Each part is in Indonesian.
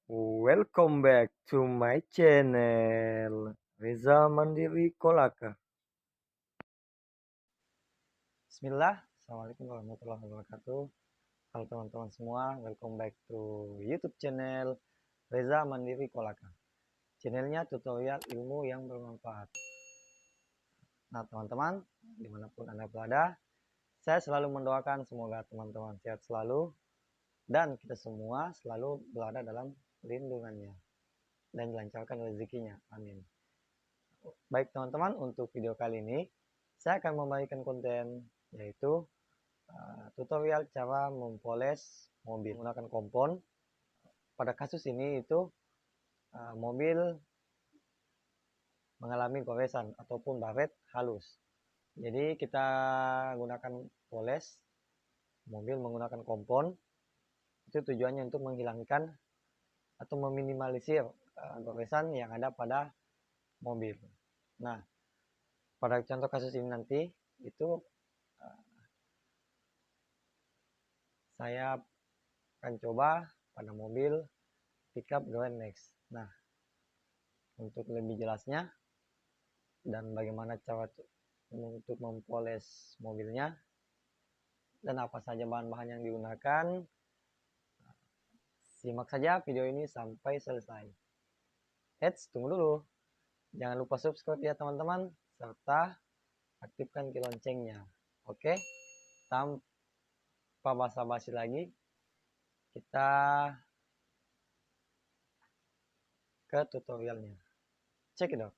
Welcome back to my channel Reza Mandiri Kolaka. Bismillah, Assalamualaikum warahmatullahi wabarakatuh. Halo teman-teman semua, welcome back to YouTube channel Reza Mandiri Kolaka. Channelnya tutorial ilmu yang bermanfaat. Nah teman-teman, dimanapun Anda berada, saya selalu mendoakan semoga teman-teman sehat selalu dan kita semua selalu berada dalam lindungannya dan dilancarkan rezekinya. Amin. Baik teman-teman, untuk video kali ini saya akan membagikan konten yaitu tutorial cara mempoles mobil menggunakan kompon. Pada kasus ini itu mobil mengalami goresan ataupun baret halus. Jadi kita gunakan poles mobil menggunakan kompon. Itu tujuannya untuk menghilangkan atau meminimalisir goresan yang ada pada mobil. Nah, pada contoh kasus ini nanti itu saya akan coba pada mobil pickup Grand Max. Nah, untuk lebih jelasnya dan bagaimana cara untuk mempoles mobilnya dan apa saja bahan-bahan yang digunakan, simak saja video ini sampai selesai. Tunggu dulu. Jangan lupa subscribe ya teman-teman, serta aktifkan loncengnya. Oke, tanpa basa-basi lagi, kita ke tutorialnya. Check it out.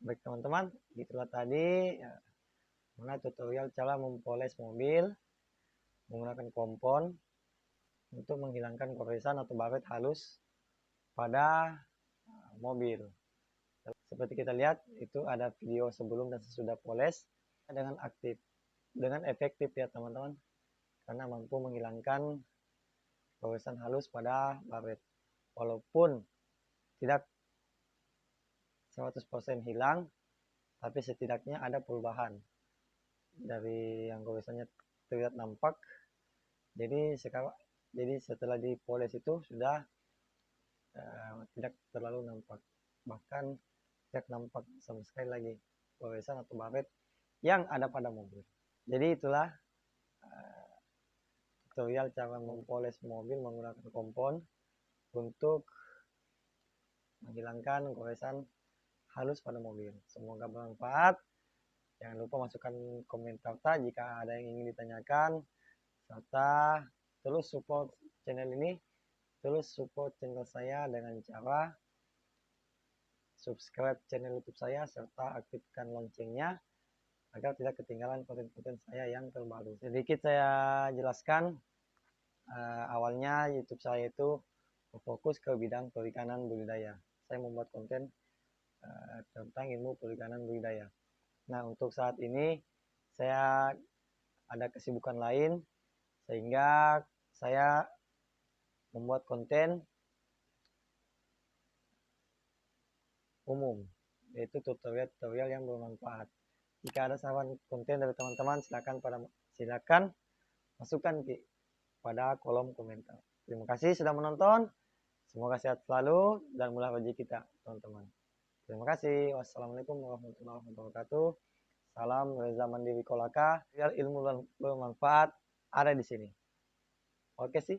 Baik teman-teman, itulah tadi tutorial cara mempoles mobil menggunakan kompon untuk menghilangkan goresan atau baret halus pada mobil. Seperti kita lihat, itu ada video sebelum dan sesudah poles dengan efektif ya teman-teman, karena mampu menghilangkan goresan halus pada baret. Walaupun tidak 100% hilang, tapi setidaknya ada perubahan dari yang goresannya terlihat nampak. Jadi setelah dipoles itu sudah tidak terlalu nampak, bahkan tidak nampak sama sekali lagi goresan atau baret yang ada pada mobil. Jadi itulah tutorial cara mempoles mobil menggunakan kompon untuk menghilangkan goresan halus pada mobil. Semoga bermanfaat. Jangan lupa masukkan komentar jika ada yang ingin ditanyakan, serta terus support channel ini, terus support channel saya dengan cara subscribe channel YouTube saya serta aktifkan loncengnya agar tidak ketinggalan konten-konten saya yang terbaru. Sedikit saya jelaskan, awalnya YouTube saya itu fokus ke bidang perikanan budidaya. Saya membuat konten tentang ilmu perikanan budidaya. Nah, untuk saat ini saya ada kesibukan lain, sehingga saya membuat konten umum, yaitu tutorial-tutorial yang bermanfaat. Jika ada saran konten dari teman-teman, silakan masukkan pada kolom komentar. Terima kasih sudah menonton. Semoga sehat selalu dan murah rezeki kita, teman-teman. Terima kasih. Wassalamualaikum warahmatullahi wabarakatuh. Salam Reza Mandiri Kolaka. Biar ilmu bermanfaat ada di sini. Oke sih.